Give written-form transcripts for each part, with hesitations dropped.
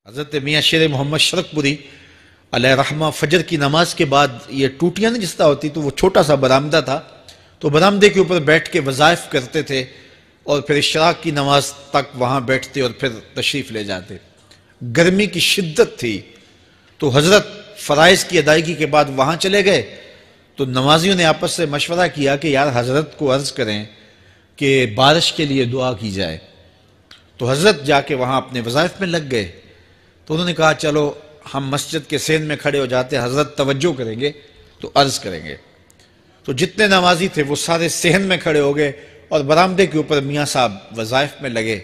حضرت میاں شیر محمد شرک پوری علیہ رحمہ فجر کی نماز کے بعد یہ ٹوٹیاں نہیں جس طرح ہوتی تو وہ چھوٹا سا برآمدہ تھا تو برآمدے کے اوپر بیٹھ کے وظائف کرتے تھے اور پھر اشراق کی نماز تک وہاں بیٹھتے اور پھر تشریف لے جاتے۔ گرمی کی شدت تھی تو حضرت فرائض کی ادائیگی کے بعد وہاں چلے گئے تو نمازیوں نے آپس سے مشورہ کیا کہ یار حضرت کو عرض کریں کہ بارش کے لیے دعا کی جائے۔ تو حضرت جا کے وہاں اپنے وظائف میں لگ گئے تو انہوں نے کہا چلو ہم مسجد کے سین میں کھڑے ہو جاتے ہیں، حضرت توجہ کریں گے تو عرض کریں گے۔ تو جتنے نمازی تھے وہ سارے صحن میں کھڑے ہو گئے اور برآمدے کے اوپر میاں صاحب وظائف میں لگے۔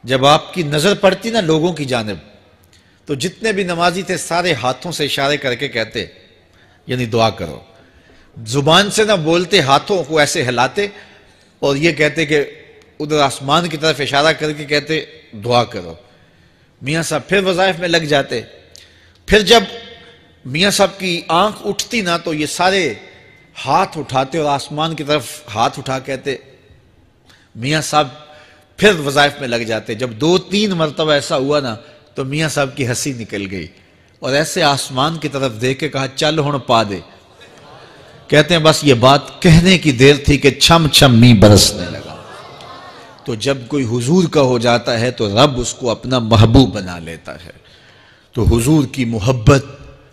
جب آپ کی نظر پڑتی نا لوگوں کی جانب تو جتنے بھی نمازی تھے سارے ہاتھوں سے اشارے کر کے کہتے یعنی دعا کرو، زبان سے نہ بولتے، ہاتھوں کو ایسے ہلاتے اور یہ کہتے کہ ادھر آسمان کی طرف اشارہ کر کے کہتے دعا کرو۔ میاں صاحب پھر وظائف میں لگ جاتے۔ پھر جب میاں صاحب کی آنکھ اٹھتی نا تو یہ سارے ہاتھ اٹھاتے اور آسمان کی طرف ہاتھ اٹھا کہتے میاں صاحب پھر وظائف میں لگ جاتے۔ جب 2-3 مرتبہ ایسا ہوا نا تو میاں صاحب کی ہنسی نکل گئی اور ایسے آسمان کی طرف دیکھ کے کہا چل ہن پا دے۔ کہتے ہیں بس یہ بات کہنے کی دیر تھی کہ چھم چھم می برسنے لگا۔ تو جب کوئی حضور کا ہو جاتا ہے تو رب اس کو اپنا محبوب بنا لیتا ہے۔ تو حضور کی محبت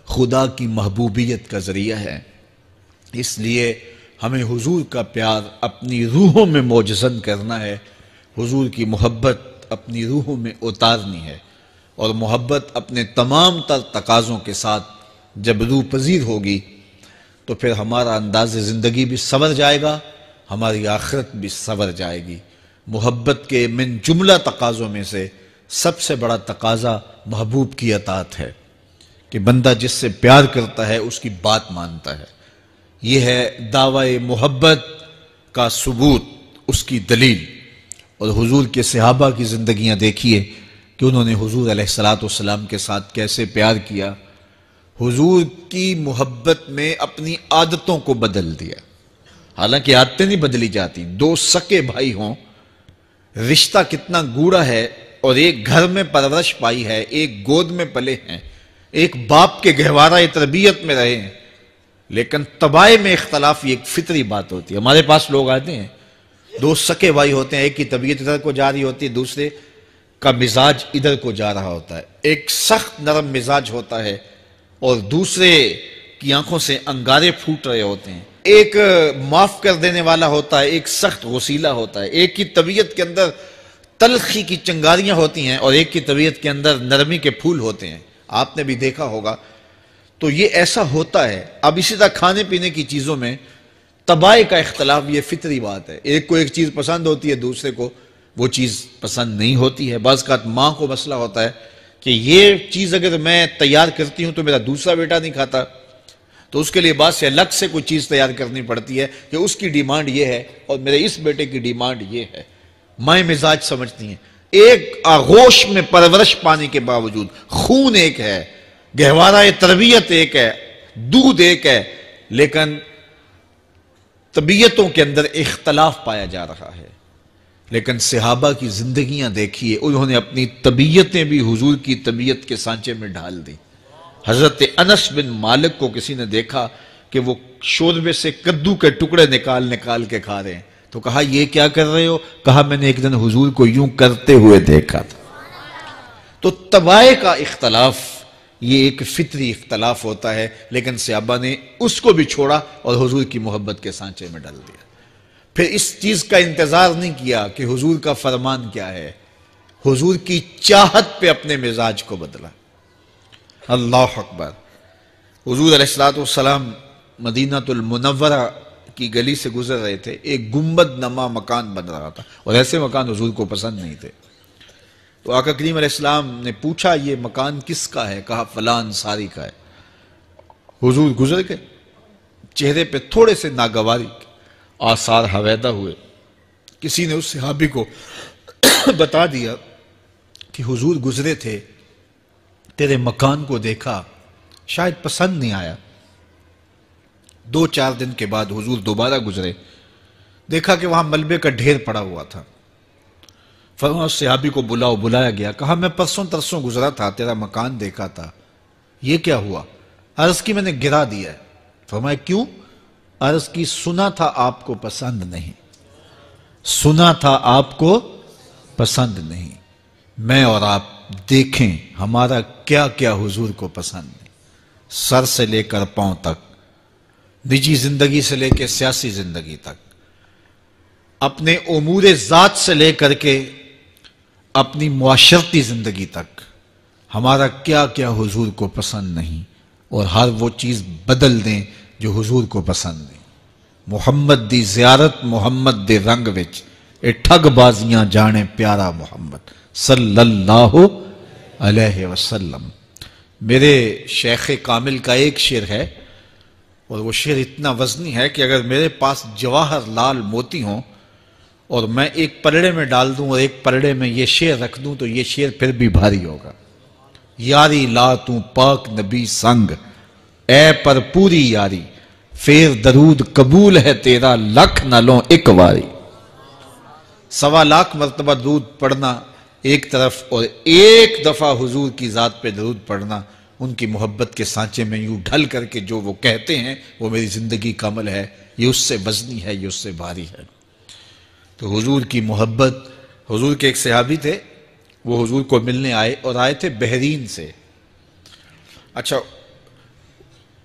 خدا کی محبوبیت کا ذریعہ ہے، اس لیے ہمیں حضور کا پیار اپنی روحوں میں موجزن کرنا ہے، حضور کی محبت اپنی روحوں میں اتارنی ہے، اور محبت اپنے تمام تر تقاضوں کے ساتھ جب روح پذیر ہوگی تو پھر ہمارا انداز زندگی بھی سنور جائے گا، ہماری آخرت بھی سنور جائے گی۔ محبت کے من جملہ تقاضوں میں سے سب سے بڑا تقاضا محبوب کی اطاعت ہے کہ بندہ جس سے پیار کرتا ہے اس کی بات مانتا ہے۔ یہ ہے دعوی محبت کا ثبوت، اس کی دلیل۔ اور حضور کے صحابہ کی زندگیاں دیکھیے کہ انہوں نے حضور علیہ السلام کے ساتھ کیسے پیار کیا، حضور کی محبت میں اپنی عادتوں کو بدل دیا۔ حالانکہ عادتیں نہیں بدلی جاتی، 2 سکے بھائی ہوں، رشتہ کتنا گوڑا ہے، اور ایک گھر میں پرورش پائی ہے، ایک گود میں پلے ہیں، ایک باپ کے گہوارہ تربیت میں رہے ہیں، لیکن طبائع میں اختلاف یہ ایک فطری بات ہوتی ہے۔ ہمارے پاس لوگ آتے ہیں 2 سکے بھائی ہوتے ہیں، ایک کی طبیعت ادھر کو جا رہی ہوتی ہے، دوسرے کا مزاج ادھر کو جا رہا ہوتا ہے، ایک سخت نرم مزاج ہوتا ہے اور دوسرے کی آنکھوں سے انگارے پھوٹ رہے ہوتے ہیں، ایک معاف کر دینے والا ہوتا ہے، ایک سخت غصیلہ ہوتا ہے، ایک کی طبیعت کے اندر تلخی کی چنگاریاں ہوتی ہیں اور ایک کی طبیعت کے اندر نرمی کے پھول ہوتے ہیں، آپ نے بھی دیکھا ہوگا۔ تو یہ ایسا ہوتا ہے۔ اب اسی طرح کھانے پینے کی چیزوں میں طبائع کا اختلاف یہ فطری بات ہے، ایک کو ایک چیز پسند ہوتی ہے، دوسرے کو وہ چیز پسند نہیں ہوتی ہے۔ بعض اوقات ماں کو مسئلہ ہوتا ہے کہ یہ چیز اگر میں تیار کرتی ہوں تو میرا دوسرا بیٹا نہیں کھاتا، تو اس کے لیے بعض سے الگ سے کوئی چیز تیار کرنی پڑتی ہے کہ اس کی ڈیمانڈ یہ ہے اور میرے اس بیٹے کی ڈیمانڈ یہ ہے۔ مائیں مزاج سمجھتی ہیں، ایک آغوش میں پرورش پانے کے باوجود خون ایک ہے، گہوارہ تربیت ایک ہے، دودھ ایک ہے، لیکن طبیعتوں کے اندر اختلاف پایا جا رہا ہے۔ لیکن صحابہ کی زندگیاں دیکھیے، انہوں نے اپنی طبیعتیں بھی حضور کی طبیعت کے سانچے میں ڈھال دی۔ حضرت انس بن مالک کو کسی نے دیکھا کہ وہ شوربے سے کدو کے ٹکڑے نکال کے کھا رہے ہیں، تو کہا یہ کیا کر رہے ہو؟ کہا میں نے ایک دن حضور کو یوں کرتے ہوئے دیکھا تھا۔ تو طبائع کا اختلاف یہ ایک فطری اختلاف ہوتا ہے، لیکن صحابہ نے اس کو بھی چھوڑا اور حضور کی محبت کے سانچے میں ڈال دیا۔ پھر اس چیز کا انتظار نہیں کیا کہ حضور کا فرمان کیا ہے، حضور کی چاہت پہ اپنے مزاج کو بدلا۔ اللہ اکبر۔ حضور علیہ السلام مدینہ المنورہ کی گلی سے گزر رہے تھے، ایک گنبد نما مکان بن رہا تھا اور ایسے مکان حضور کو پسند نہیں تھے۔ تو آقا کریم علیہ السلام نے پوچھا یہ مکان کس کا ہے؟ کہا فلاں انصاری کا ہے۔ حضور گزر گئے، چہرے پہ تھوڑے سے ناگواری آثار حویدہ ہوئے۔ کسی نے اس صحابی کو بتا دیا کہ حضور گزرے تھے، تیرے مکان کو دیکھا، شاید پسند نہیں آیا۔ 2-4 دن کے بعد حضور دوبارہ گزرے، دیکھا کہ وہاں ملبے کا ڈھیر پڑا ہوا تھا۔ فرمایا اس صحابی کو بلاؤ، بلایا گیا، کہا میں پرسوں ترسوں گزرا تھا، تیرا مکان دیکھا تھا، یہ کیا ہوا؟ عرض کی میں نے گرا دیا ہے۔ فرمایا کیوں؟ عرض کی سنا تھا آپ کو پسند نہیں، سنا تھا آپ کو پسند نہیں، میں اور آپ دیکھیں ہمارا کیا کیا حضور کو پسند نہیں، سر سے لے کر پاؤں تک، نجی زندگی سے لے کے سیاسی زندگی تک، اپنے امور ذات سے لے کر کے اپنی معاشرتی زندگی تک، ہمارا کیا کیا حضور کو پسند نہیں، اور ہر وہ چیز بدل دیں جو حضور کو پسند نہیں۔ محمد دی زیارت محمد دے رنگ وچ، اے ٹھگ بازیاں جانے پیارا محمد صلی اللہ علیہ وسلم۔ میرے شیخ کامل کا ایک شعر ہے، اور وہ شعر اتنا وزنی ہے کہ اگر میرے پاس جواہر لال موتی ہوں اور میں ایک پلڑے میں ڈال دوں اور ایک پلڑے میں یہ شعر رکھ دوں تو یہ شعر پھر بھی بھاری ہوگا۔ یاری لا تو پاک نبی سنگ، اے پر پوری یاری، فیر درود قبول ہے تیرا لکھ نہ لوں ایک واری۔ 1.25 لاکھ مرتبہ درود پڑھنا ایک طرف، اور ایک دفعہ حضور کی ذات پہ درود پڑھنا، ان کی محبت کے سانچے میں یوں ڈھل کر کے جو وہ کہتے ہیں وہ میری زندگی کا عمل ہے، یہ اس سے وزنی ہے، یہ اس سے بھاری ہے۔ تو حضور کی محبت، حضور کے ایک صحابی تھے، وہ حضور کو ملنے آئے، اور آئے تھے بحرین سے۔ اچھا،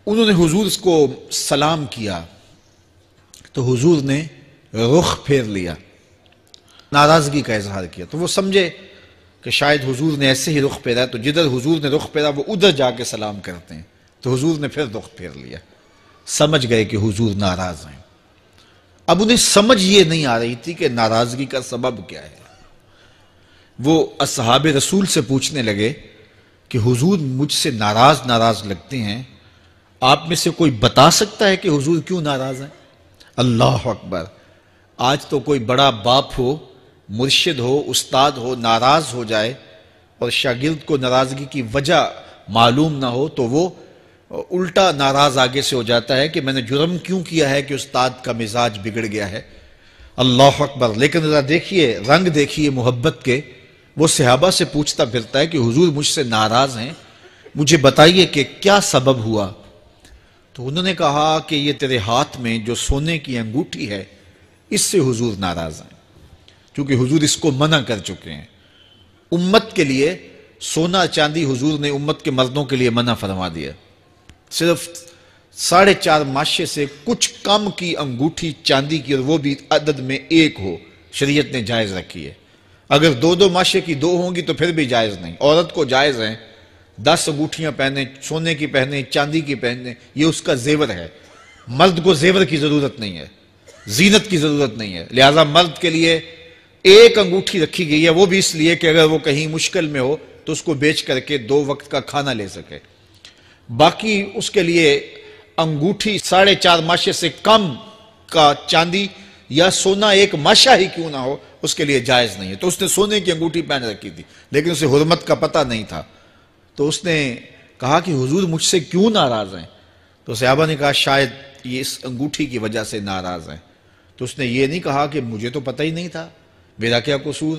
انہوں نے حضور کو سلام کیا تو حضور نے رخ پھیر لیا، ناراضگی کا اظہار کیا، تو وہ سمجھے کہ شاید حضور نے ایسے ہی رخ پھیرا، تو جدھر حضور نے رخ پھیرا وہ ادھر جا کے سلام کرتے ہیں، تو حضور نے پھر رخ پھیر لیا، سمجھ گئے کہ حضور ناراض ہیں۔ اب انہیں سمجھ یہ نہیں آ رہی تھی کہ ناراضگی کا سبب کیا ہے۔ وہ اصحاب رسول سے پوچھنے لگے کہ حضور مجھ سے ناراض لگتے ہیں، آپ میں سے کوئی بتا سکتا ہے کہ حضور کیوں ناراض ہیں؟ اللہ اکبر! آج تو کوئی بڑا باپ ہو، مرشد ہو، استاد ہو، ناراض ہو جائے اور شاگرد کو ناراضگی کی وجہ معلوم نہ ہو تو وہ الٹا ناراض آگے سے ہو جاتا ہے کہ میں نے جرم کیوں کیا ہے کہ استاد کا مزاج بگڑ گیا ہے۔ اللہ اکبر! لیکن ذرا دیکھیے، رنگ دیکھیے محبت کے، وہ صحابہ سے پوچھتا پھرتا ہے کہ حضور مجھ سے ناراض ہیں، مجھے بتائیے کہ کیا سبب ہوا؟ تو انہوں نے کہا کہ یہ تیرے ہاتھ میں جو سونے کی انگوٹھی ہے، اس سے حضور ناراض ہیں، کیونکہ حضور اس کو منع کر چکے ہیں۔ امت کے لیے سونا چاندی حضور نے امت کے مردوں کے لیے منع فرما دیا، صرف 4.5 ماشے سے کچھ کم کی انگوٹھی چاندی کی، اور وہ بھی عدد میں 1 ہو، شریعت نے جائز رکھی ہے۔ اگر 2 ماشے کی 2 ہوں گی تو پھر بھی جائز نہیں۔ عورت کو جائز ہیں 10 انگوٹھیاں پہنے، سونے کی پہنے، چاندی کی پہنے، یہ اس کا زیور ہے۔ مرد کو زیور کی ضرورت نہیں ہے، زینت کی ضرورت نہیں ہے، لہذا مرد کے لیے 1 انگوٹھی رکھی گئی ہے، وہ بھی اس لیے کہ اگر وہ کہیں مشکل میں ہو تو اس کو بیچ کر کے 2 وقت کا کھانا لے سکے۔ باقی اس کے لیے انگوٹھی 4.5 ماشے سے کم کا چاندی یا سونا 1 ماشا ہی کیوں نہ ہو، اس کے لیے جائز نہیں ہے۔ تو اس نے سونے کی انگوٹھی پہن رکھی تھی، لیکن اسے حرمت کا پتہ نہیں تھا، تو اس نے کہا کہ حضور مجھ سے کیوں ناراض ہیں؟ تو صحابہ نے کہا شاید یہ اس انگوٹھی کی وجہ سے ناراض ہیں۔ تو اس نے یہ نہیں کہا کہ مجھے تو پتہ ہی نہیں تھا، میرا کیا قصور؟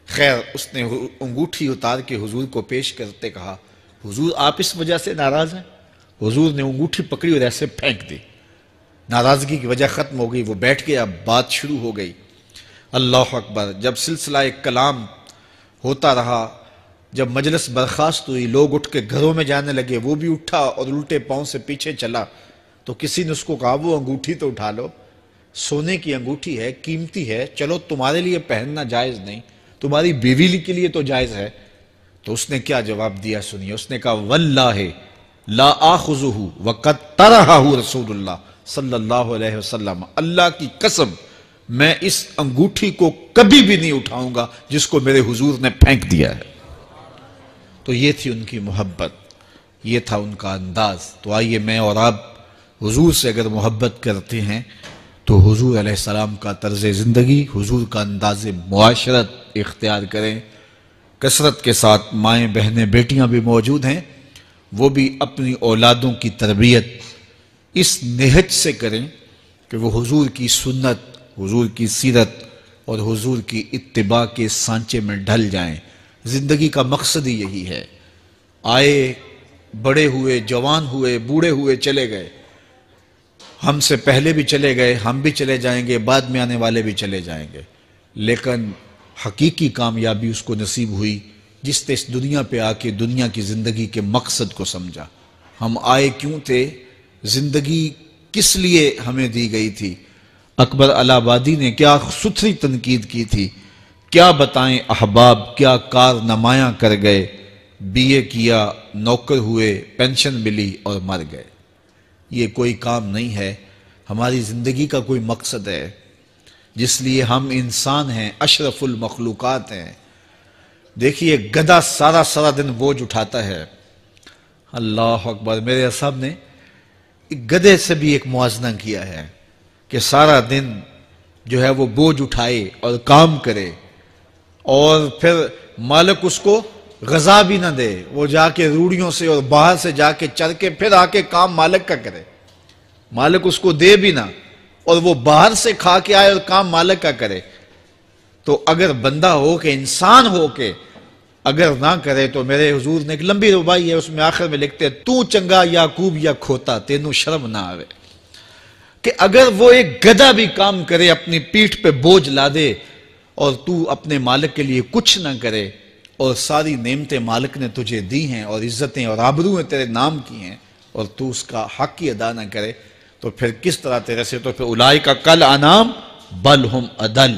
خیر، اس نے انگوٹھی اتار کے حضور کو پیش کرتے کہا حضور آپ اس وجہ سے ناراض ہیں؟ حضور نے انگوٹھی پکڑی اور ایسے پھینک دی، ناراضگی کی وجہ ختم ہو گئی، وہ بیٹھ گیا، بات شروع ہو گئی۔ اللہ اکبر! جب سلسلہ کلام ہوتا رہا، جب مجلس برخاست ہوئی، لوگ اٹھ کے گھروں میں جانے لگے، وہ بھی اٹھا اور الٹے پاؤں سے پیچھے چلا، تو کسی نے اس کو کہا وہ انگوٹھی تو اٹھا لو، سونے کی انگوٹھی ہے، قیمتی ہے، چلو تمہارے لیے پہننا جائز نہیں، تمہاری بیوی کے لیے تو جائز ہے۔ تو اس نے کیا جواب دیا سنیے، اس نے کہا واللہ لا آخذہ وقد طرحہ رسول اللہ صلی اللہ علیہ وسلم، اللہ کی قسم میں اس انگوٹھی کو کبھی بھی نہیں اٹھاؤں گا جس کو میرے حضور نے پھینک دیا ہے۔ تو یہ تھی ان کی محبت، یہ تھا ان کا انداز۔ تو آئیے میں اور آپ حضور سے اگر محبت کرتے ہیں تو حضور علیہ السلام کا طرز زندگی، حضور کا انداز معاشرت اختیار کریں۔ کثرت کے ساتھ مائیں بہنیں بیٹیاں بھی موجود ہیں، وہ بھی اپنی اولادوں کی تربیت اس نہج سے کریں کہ وہ حضور کی سنت، حضور کی سیرت اور حضور کی اتباع کے سانچے میں ڈھل جائیں۔ زندگی کا مقصد ہی یہی ہے۔ آئے، بڑے ہوئے، جوان ہوئے، بوڑھے ہوئے، چلے گئے، ہم سے پہلے بھی چلے گئے، ہم بھی چلے جائیں گے، بعد میں آنے والے بھی چلے جائیں گے، لیکن حقیقی کامیابی اس کو نصیب ہوئی جس نے اس دنیا پہ آ کے دنیا کی زندگی کے مقصد کو سمجھا۔ ہم آئے کیوں تھے، زندگی کس لیے ہمیں دی گئی تھی۔ اکبر الہ آبادی نے کیا ستھری تنقید کی تھی، کیا بتائیں احباب کیا کارنمایاں کر گئے، بی اے کیا، نوکر ہوئے، پینشن ملی اور مر گئے۔ یہ کوئی کام نہیں ہے، ہماری زندگی کا کوئی مقصد ہے جس لیے ہم انسان ہیں، اشرف المخلوقات ہیں۔ دیکھیے گدھا سارا دن بوجھ اٹھاتا ہے، اللہ اکبر۔ میرے صاحب نے گدھے سے بھی ایک موازنہ کیا ہے کہ سارا دن جو ہے وہ بوجھ اٹھائے اور کام کرے، اور پھر مالک اس کو غذا بھی نہ دے، وہ جا کے روڑیوں سے اور باہر سے جا کے چر کے پھر آ کے کام مالک کا کرے، مالک اس کو دے بھی نہ، اور وہ باہر سے کھا کے آئے اور کام مالک کا کرے۔ تو اگر بندہ ہو کے، انسان ہو کے اگر نہ کرے تو میرے حضور نے ایک لمبی ربائی ہے، اس میں آخر میں لکھتے ہیں تو چنگا یعقوب یا کھوتا تینوں شرم نہ آوے، کہ اگر وہ ایک گدھا بھی کام کرے، اپنی پیٹھ پہ بوجھ لا دے، اور تو اپنے مالک کے لیے کچھ نہ کرے، اور ساری نعمتیں مالک نے تجھے دی ہیں اور عزتیں اور آبرویں تیرے نام کی ہیں، اور تو اس کا حق ہی ادا نہ کرے، تو پھر کس طرح تیرے سے، تو پھر اولئک کل انعام بل ہم اضل،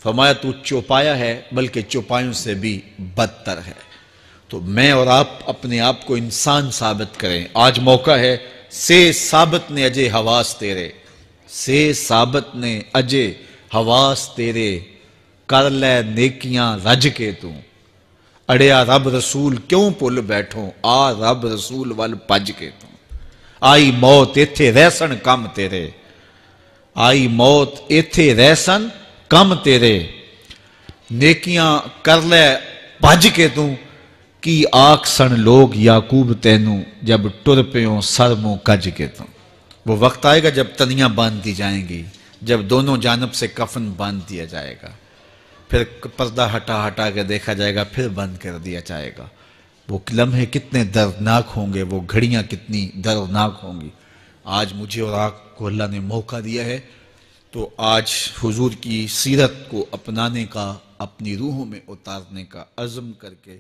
فرمایا تو چوپایا ہے بلکہ چوپایوں سے بھی بدتر ہے۔ تو میں اور آپ اپنے آپ کو انسان ثابت کریں، آج موقع ہے۔ سے ثابت نے اجے حواس تیرے، سے ثابت نے اجے حواس تیرے، کر لے نیکیاں رج کے تو، اڑیا رب رسول کیوں پل بیٹھوں، آ رب رسول ول پج کے تو، آئی موت ایتھے رہسن کم تیرے، آئی موت ایتھے رہسن کم تیرے، نیکیاں کر لے بھج کے تو، کی آکھ سن لوگ یعقوب تینوں، جب ٹر پیوں سر منہ کج کے تو۔ وہ وقت آئے گا جب تنیاں باندھ دی جائیں گی، جب دونوں جانب سے کفن باندھ دیا جائے گا، پھر پردہ ہٹا کے دیکھا جائے گا، پھر بند کر دیا جائے گا۔ وہ لمحے کتنے دردناک ہوں گے، وہ گھڑیاں کتنی دردناک ہوں گی۔ آج مجھے اور آپ کو اللہ نے موقع دیا ہے، تو آج حضور کی سیرت کو اپنانے کا، اپنی روحوں میں اتارنے کا عزم کر کے